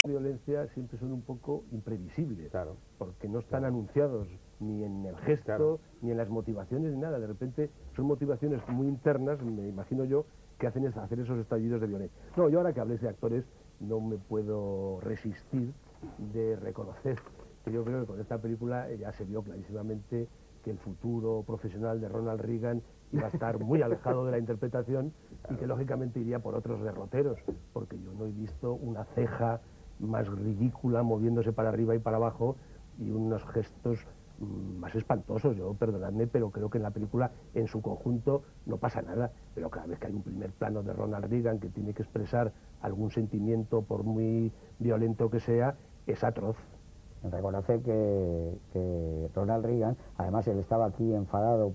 violencia siempre son un poco imprevisibles, Claro. porque no están anunciados ni en el gesto, Claro. ni en las motivaciones, ni nada. De repente son motivaciones muy internas, me imagino yo, que hacen hacer esos estallidos de violencia. No, yo ahora que hables de actores, no me puedo resistir de reconocer que yo creo que con esta película ya se vio clarísimamente que el futuro profesional de Ronald Reagan iba a estar muy alejado de la interpretación y que lógicamente iría por otros derroteros, porque yo no he visto una ceja más ridícula moviéndose para arriba y para abajo y unos gestos más espantosos. Yo, perdonadme, pero creo que en la película en su conjunto no pasa nada, pero cada vez que hay un primer plano de Ronald Reagan que tiene que expresar algún sentimiento, por muy violento que sea, es atroz. Reconoce que Ronald Reagan, además él estaba aquí enfadado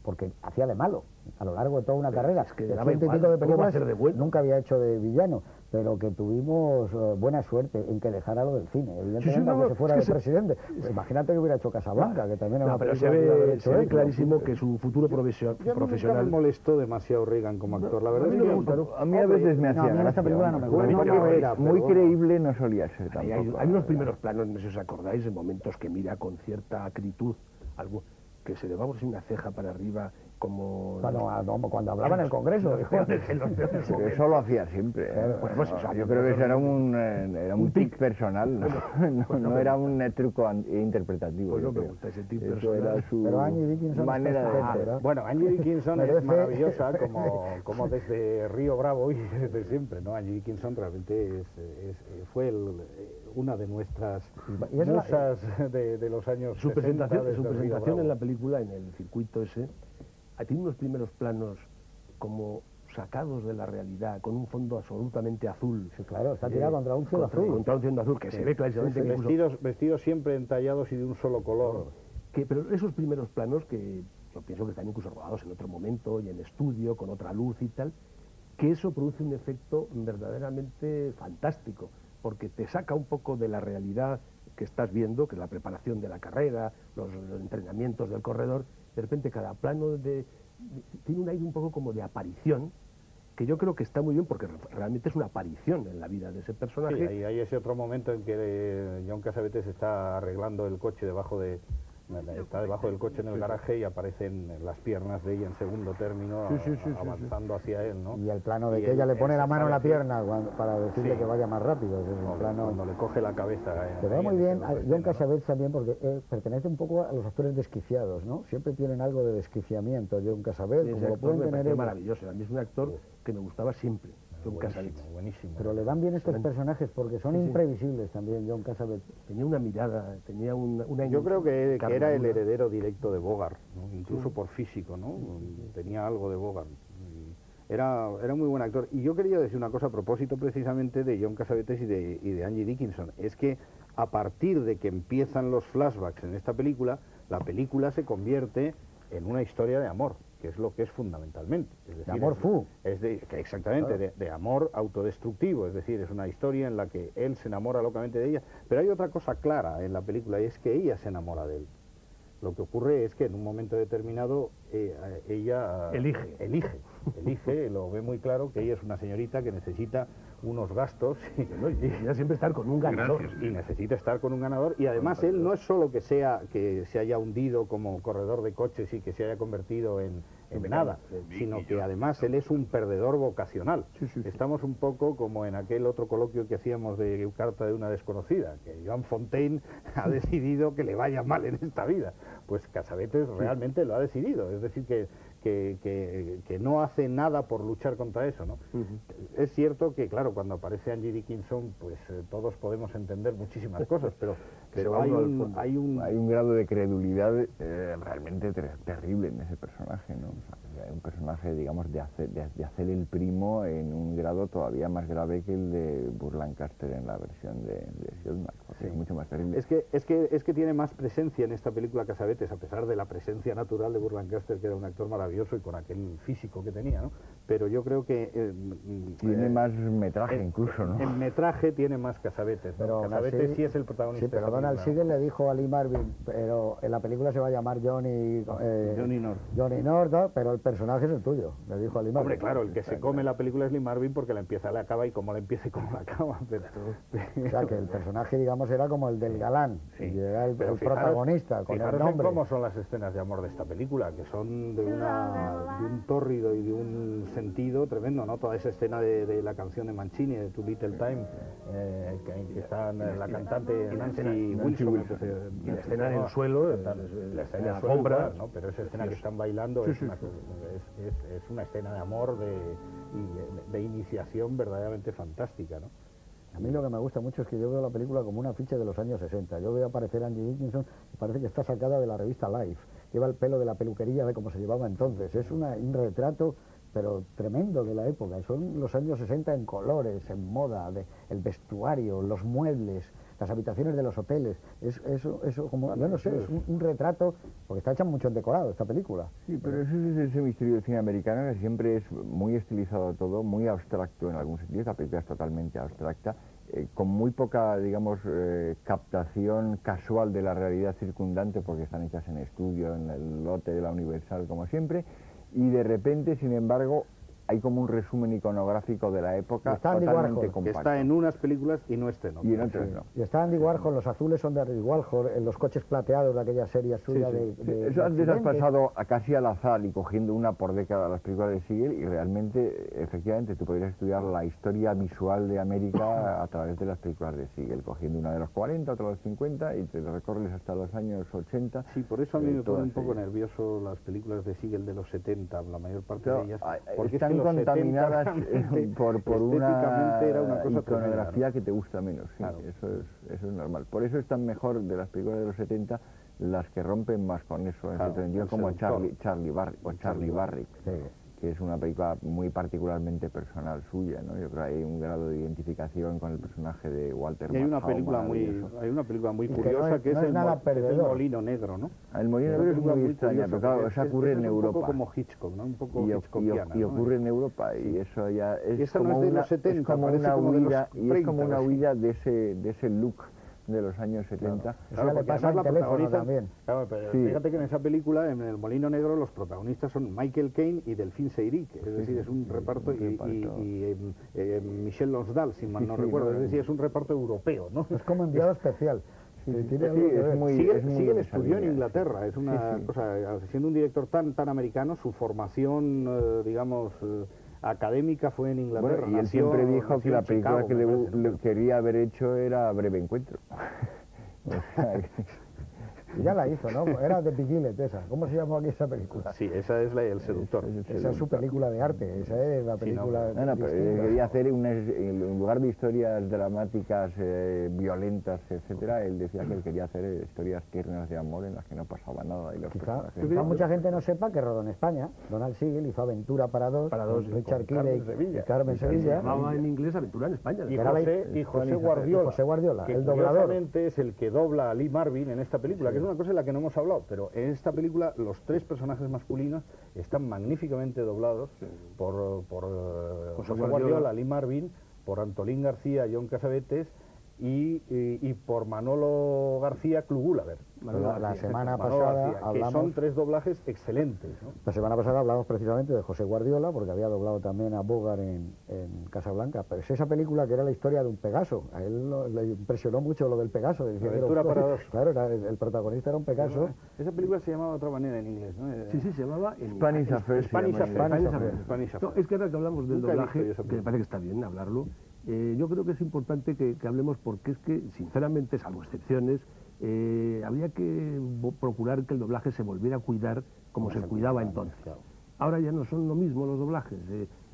porque hacía de malo a lo largo de toda una carrera. Es que de daba 100 y igual, pico de ¿cómo va a películas, ser de bueno? nunca había hecho de villano, pero que tuvimos buena suerte en que dejara lo del cine. Evidentemente, no, aunque no, se fuera es que de presidente. Pues imagínate que hubiera hecho Casablanca, que también era No, una pero película que hubiera hecho se ve él, ¿no? clarísimo que su futuro Yo nunca me profesional... molestó demasiado Reagan como actor, la verdad a mí es no que me gusta, ¿no? A mí a veces me No, hacía a mí en esta gracia, película no me hombre. gusta. Bueno, no era, pero Muy bueno. creíble no solía ser Hay tampoco. unos primeros planos, no sé si os acordáis, en momentos que mira con cierta acritud, algo que se le va por una ceja para arriba, como... Cuando hablaba en el Congreso. en los peores Pero momentos. eso lo hacía siempre. Bueno, pues eso, Yo creo que eso era un tic personal, no era un truco interpretativo. Pues no yo me creo. gusta ese tic Eso personal. era su Pero Angie Dickinson manera está de estupenda, ser. ¿verdad? Bueno, Angie Dickinson es Merece- maravillosa como desde Río Bravo y desde siempre, ¿no? Angie Dickinson realmente fue una de nuestras Y es la- musas de los años Su 60 presentación, desde su Río presentación Bravo. en la película, en el circuito ese, tiene unos primeros planos como sacados de la realidad, con un fondo absolutamente azul. Sí, claro, está tirado contra un cielo azul. Contra un cielo azul, que se ve clarísimamente que puso- Vestidos siempre entallados y de un solo color. pero esos primeros planos que yo pienso que están incluso rodados en otro momento y en estudio, con otra luz y tal, que eso produce un efecto verdaderamente fantástico, porque te saca un poco de la realidad que estás viendo, que es la preparación de la carrera, los entrenamientos del corredor. De repente cada plano tiene un aire un poco como de aparición, que yo creo que está muy bien porque realmente es una aparición en la vida de ese personaje. Sí, hay ese otro momento en que John Cassavetes está arreglando el coche está debajo del coche en el garaje y aparecen las piernas de ella en segundo término avanzando hacia él, ¿no? Y el plano de Y que ella él le pone la se mano en la sabe que- pierna para decirle Sí. que vaya más rápido. Es un plano... Cuando le coge la cabeza. Te veo ahí muy en bien ese a otro John escena, ¿no? Cassavetes también porque pertenece un poco a los actores desquiciados, ¿no? Siempre tienen algo de desquiciamiento John Cassavetes, Ese como lo actor pueden me tener parecía ellos. maravilloso. A mí es un actor que me gustaba siempre, John Cassavetes. Buenísimo. Pero le van bien estos personajes porque son Sí, sí. imprevisibles también, John Cassavetes. Tenía una mirada, tenía una Yo creo que era el carnadura. heredero directo de Bogart, ¿no? Incluso por físico, ¿no? Tenía algo de Bogart. Era muy buen actor. Y yo quería decir una cosa a propósito precisamente de John Cassavetes y de Angie Dickinson. Es que a partir de que empiezan los flashbacks en esta película, la película se convierte en una historia de amor, que es lo que es fundamentalmente. Es decir, amor fu. Exactamente, Claro. de amor autodestructivo, es decir, es una historia en la que él se enamora locamente de ella, pero hay otra cosa clara en la película y es que ella se enamora de él. Lo que ocurre es que en un momento determinado ella elige, lo ve muy claro que ella es una señorita que necesita unos gastos ¿no? Y necesita siempre estar con un ganador. y necesita estar con un ganador, y además él no es solo que se haya hundido como corredor de coches y que se haya convertido en nada, sino que además él es un perdedor vocacional. Estamos un poco como en aquel otro coloquio que hacíamos de Carta de una desconocida, que Joan Fontaine ha decidido que le vaya mal en esta vida. Pues Cassavetes realmente lo ha decidido, es decir, que no hace nada por luchar contra eso, ¿no? Es cierto que, claro, cuando aparece Angie Dickinson, pues todos podemos entender muchísimas cosas, pero hay un grado de credulidad realmente terrible en ese personaje, ¿no? O sea, un personaje, digamos, de hacer el primo en un grado todavía más grave que el de Burr Lancaster en la versión de Siodmak, por es mucho más terrible. Es que tiene más presencia en esta película Cassavetes, a pesar de la presencia natural de Burt Lancaster, que era un actor maravilloso y con aquel físico que tenía, ¿no? Pero yo creo que... tiene más metraje incluso, ¿no? En metraje tiene más Cassavetes, ¿no? Pero Cassavetes sí es el protagonista. Sí, pero Donald Siegel le dijo a Lee Marvin, pero en la película se va a llamar Johnny North, ¿no? Pero el personaje es el tuyo, le dijo a Lee Marvin. Hombre, claro, el que se come la película es Lee Marvin porque la empieza, la acaba y como la empieza y como la acaba. Pero... O sea, que el personaje, digamos, era como el del galán, Sí. y era el Pero protagonista, con el fijaros nombre. en cómo son las escenas de amor de esta película, que son de un tórrido y de un sentido tremendo, ¿no? Toda esa escena de la canción de Mancini, de Too Little Time, que está la cantante Nancy Wilson. Y la escena en el suelo, la escena en en la suelo, alfombra, ¿no? Pero esa escena que están bailando es una escena de amor, de iniciación verdaderamente fantástica, ¿no? A mí lo que me gusta mucho es que yo veo la película como una ficha de los años 60. Yo veo aparecer a Angie Dickinson y parece que está sacada de la revista Life. Lleva el pelo de la peluquería de como se llevaba entonces. Es un retrato, pero tremendo, de la época. Son los años 60 en colores, en moda, el vestuario, los muebles, las habitaciones de los hoteles. Eso como, yo no sé, es un retrato, porque está hecha mucho en decorado esta película. Sí, pero eso es ese misterio del cine americano, que siempre es muy estilizado todo, muy abstracto en algún sentido. Esta película es totalmente abstracta, con muy poca, digamos, captación casual de la realidad circundante, porque están hechas en estudio, en el lote de la Universal, como siempre, y de repente, sin embargo, hay como un resumen iconográfico de la época totalmente compacto. Que está en unas películas y no está en otras. Y en otras no. Y está Andy Warhol, los azules son de Andy Warhol, en los coches plateados de aquella serie suya Eso antes has pasado casi al azar y cogiendo una por década las películas de Siegel, y realmente, efectivamente, tú podrías estudiar la historia visual de América a través de las películas de Siegel, cogiendo una de los 40, otra de los 50 y te recorres hasta los años 80. Sí, por eso a mí me pone un poco nervioso las películas de Siegel de los 70, la mayor parte de ellas, porque están contaminadas por una era una cosa iconografía tremenda, ¿no? que te gusta menos, sí, Claro. eso es normal. Por eso están mejor de las películas de los 70 las que rompen más con eso, Claro, como seductor. Charlie Barrick, que es una película muy particularmente personal suya, ¿no? Yo creo que hay un grado de identificación con el personaje de Walter Y hay una Matthau película muy Y que curiosa que es el Molino Negro, ¿no? El Molino Negro es muy extraña, pero claro, eso ocurre en Europa. Un poco como Hitchcock, ¿no? Un poco Hitchcockiana, y ¿no? ocurre en Europa, y eso ya Y es esa no como es de una, los 70, es como parece una como de los huida, y es 30, como una así. huida de ese look de los años 70. Eso ya le porque pasa además al la teléfono protagonista- también. Claro, pero Sí. fíjate que en esa película, en El Molino Negro, los protagonistas son Michael Caine y Delphine Seyrig, es decir, es un reparto, Michel Lonsdal, si mal no recuerdo, es decir, es un reparto europeo, ¿no? Es como enviado especial. Tiene Sí, algo que es ver. muy- Siegel de estudió en esa línea, Inglaterra, es una cosa, siendo un director tan americano, su formación, digamos, académica fue en Inglaterra. Bueno, y él Nació- siempre dijo nació que en la película Chicago, que me parece, ¿no? le quería haber hecho era Breve Encuentro. O sea, Y ya la hizo, ¿no? Era de Piguilet esa. ¿Cómo se llamó aquí esa película? Sí, esa es El Seductor. Esa es su película de arte, esa es la película... No, pero distinta. quería hacer en lugar de historias dramáticas, violentas, etcétera, él decía que él quería hacer historias tiernas de amor en las que no pasaba nada. Y los Quizá mucha gente no sepa que rodó en España. Donald Siegel hizo Aventura para dos, con Richard Kiel y Carmen Se Sevilla. llamaba en inglés Aventura en España. Y Era la- José Guardiola, José Guardiola, que el doblador. curiosamente es el que dobla a Lee Marvin en esta película, que es una cosa en la que no hemos hablado, pero en esta película los tres personajes masculinos están magníficamente doblados por José Guardiola, Lee Marvin, por Antolín García, John Cassavetes y por Manolo García Klugulaber. La semana Manolo pasada García, que hablamos... son tres doblajes excelentes, ¿no? La semana pasada hablamos precisamente de José Guardiola, porque había doblado también a Bogart en Casablanca, pero es esa película que era la historia de un Pegaso. A él le impresionó mucho lo del Pegaso. Decía que era Aventura para dos. Claro, el protagonista era un Pegaso. Esa película se llamaba de otra manera en inglés, ¿no? Sí, se llamaba Spanish Affairs. Spanish Affairs. No, es que ahora que hablamos del Nunca he doblaje, visto yo esa que me parece que está bien hablarlo, yo creo que es importante que hablemos porque es que, sinceramente, salvo excepciones, habría que procurar que el doblaje se volviera a cuidar como se cuidaba entonces. Ahora ya no son lo mismo los doblajes.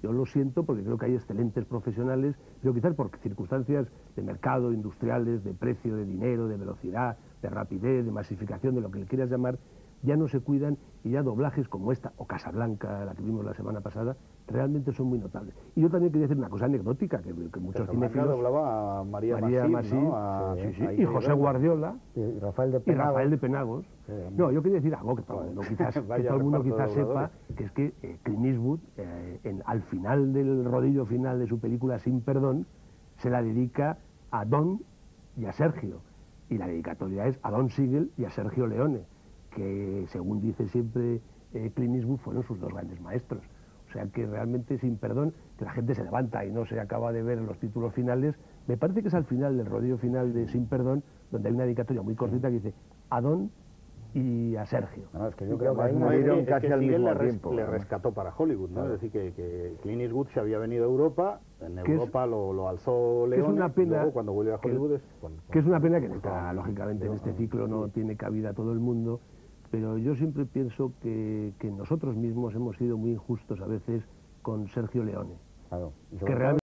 Yo lo siento porque creo que hay excelentes profesionales, pero quizás por circunstancias de mercado, industriales, de precio, de dinero, de velocidad, de rapidez, de masificación, de lo que le quieras llamar, ya no se cuidan y ya doblajes como esta, o Casablanca, la que vimos la semana pasada, realmente son muy notables. Y yo también quería decir una cosa anecdótica, que muchos cinéfilos... doblaba a María Masip, ¿no? Y José Guardiola, y Rafael de Penagos. No, yo quería decir algo que todo el mundo quizás sepa, que es que Clint Eastwood, al final del rodillo final de su película Sin Perdón, se la dedica a Don y a Sergio. Y la dedicatoria es a Don Siegel y a Sergio Leone, que según dice siempre Clint Eastwood fueron sus dos grandes maestros. O sea que realmente Sin Perdón, que la gente se levanta y no se acaba de ver los títulos finales, me parece que es al final del rodillo final de Sin Perdón, donde hay una dedicatoria muy cortita que dice a Don y a Sergio. No, es que yo creo que hay una... Murieron casi al mismo tiempo, le rescató para Hollywood, ¿no? Claro. Es decir, que Clint Eastwood se había venido a Europa, en Europa lo alzó Leone, es una pena, luego cuando vuelve a Hollywood... que es una pena que lógicamente en este ciclo no tiene cabida todo el mundo, pero yo siempre pienso que nosotros mismos hemos sido muy injustos a veces con Sergio Leone. Claro. Que realmente